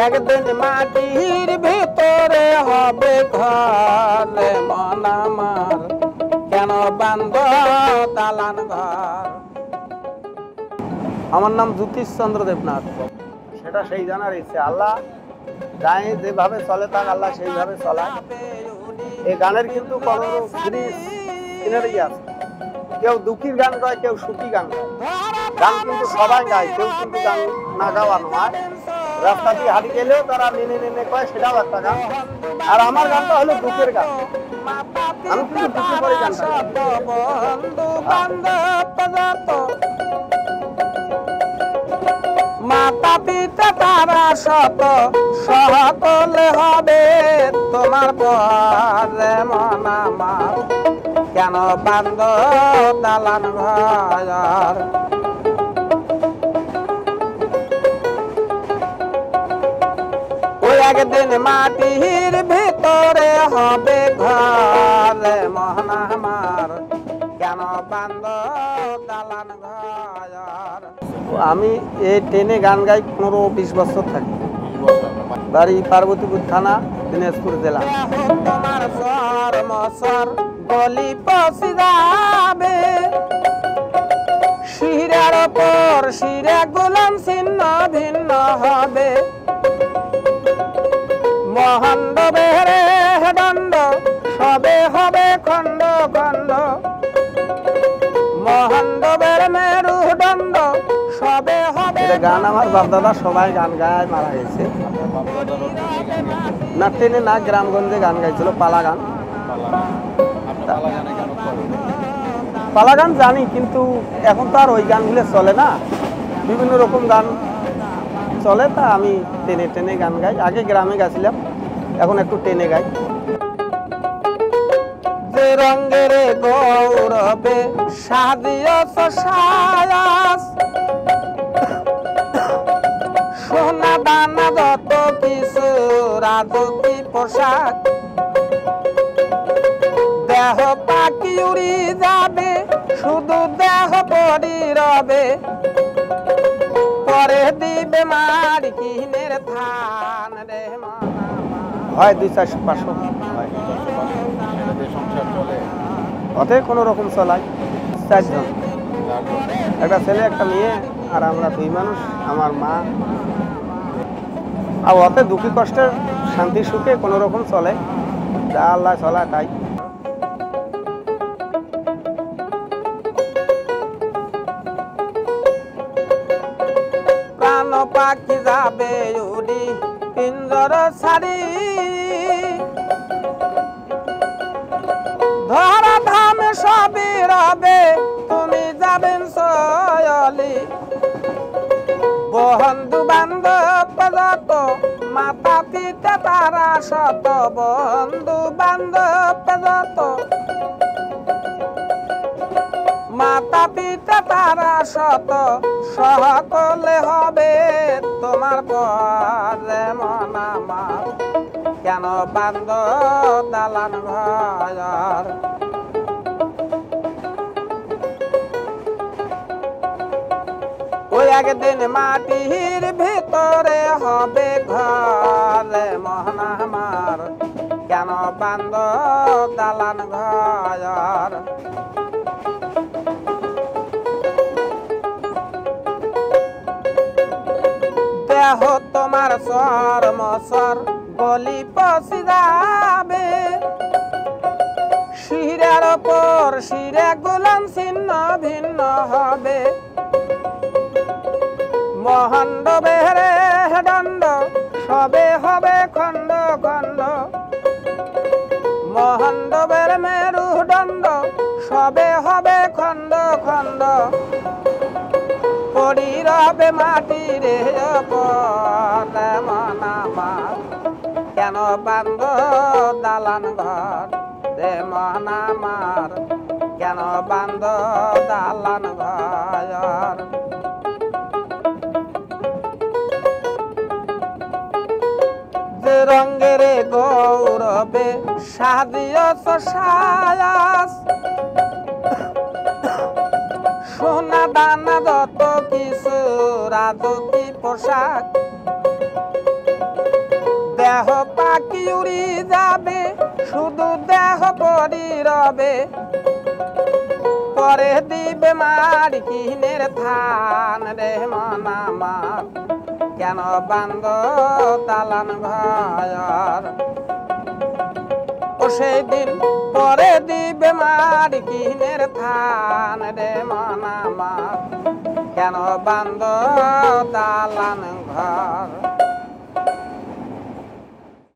একদিন মাটির ভিতরে হবে ঘর রে মন আমার, কেন বান্ধ দালান ঘর। আমার নাম জ্যোতিষ চন্দ্র দেবনাথ। সেটা সেই জানার ইচ্ছে, আল্লাহ গায়ে যেভাবে চলে তার আল্লাহ সেইভাবে চলায়। এই গানের কিন্তু কোনো সিনারি আছে, কেউ দুঃখীর গান গায়, কেউ সুখী গান গায়। গান কিন্তু সবাই গায়, কেউ কিন্তু গান না গাওয়া নয়। রাস্তা দিয়ে হাঁটি গেলেও তারা নেনে নেনে কয়, সেটাও একটা গান। আর আমার গানটা হলো দুঃখের গান, আমি কিন্তু দুঃখের পরে গানটা মাতা পিতা তারা শত সকলে হবে তোমার পরে মন আমার, কেন বান্ধ দালান ঘর। ওই একদিন মাটির ভিতরে হবে ঘর মন আমার, কেন বান্ধ দালান ঘর। আমি এই ট্রেনে গান গাই 15-20 বছর থাকি। বাড়ি পার্বতীপুর থানা, দিনাজপুর জেলা। তোমার সর মসর গলি পশি যাবে, শিরার পর শিরা গোলাম ছিন্ন ভিন্ন হবে। মহন্ড বেহরে দণ্ড সবে হবে খণ্ড খণ্ড, মহন্ড বের মেরু দণ্ড সবে হবে। এটা গান আমার বাপদাদা সবাই গান গায়, মারা গেছে। না ট্রেনে না, গ্রামগঞ্জে গান গাইছিল, পালা গান। পালা গান জানি, কিন্তু এখন তো আর ওই গানগুলো চলে না, বিভিন্ন রকম গান চলে। তা আমি টেনে টেনে গান গাই। আগে গ্রামে গেছিলাম, এখন একটু টেনে গাই। যে রঙের গৌরবে সাজিয়েছ সায়াস, সোনা দানা যত কিছু রাজকী পোশাক, দেহ পাখি উড়ি যাবে, শুধু দেহ পরি রবে, পরে দিবে মার কিনের থান রে মন। হয় 200-500 হয়, ওতে কোনো রকম চলাই। 4 জন, একটা ছেলে একটা মেয়ে, আর আমরা 2 মানুষ, আমার মা। আর ওতে দুঃখী কষ্টের শান্তি সুখে কোনো রকম চলে, যা আল্লাহ চলায় তাই। প্রাণ পাখি যাবে উড়ি পিঞ্জর ছাড়ি, ধরা ধামে সবই রবে, তুমি যাবেন সয়লি। বন্ধু বান্ধব যত মাতা পিতা তারা শত, বন্ধু বান্ধব যত মাতা পিতা তারা শত সকলে হবে তোমার পরে মন আমার, কেন বান্ধ দালান ঘর। ওই একদিন মাটির ভিতরে হবে ঘর মন আমার, কেন বান্ধ দালান ঘর। দেহ তোমার সর মসর গলি পশি যাবে, শিরার পর শিরা গোলাম ছিন্ন ভিন্ন হবে। মহন্ড বেহরে দণ্ড সবে হবে খণ্ড খণ্ড, মহন্ড বের মেরু দণ্ড সবে হবে খণ্ড খণ্ড, পড়ি রবে মাটির পরে মন আমার, কেন বান্ধ দালান ঘর রে মন আমার, কেন বান্ধ দালান ঘর। যে রঙের গৌরবে সাজিয়েছ সায়াস, সোনা দানা যত কিছু রাজকী পোশাক, করি রবে পরে দিবে মার কিনের থান রে মন আমার কেন বান্দ দালান ঘর ও সেই দিন পরে দিবে মার কিনের থান রে মন আমার কেন বান্দ দালান ঘর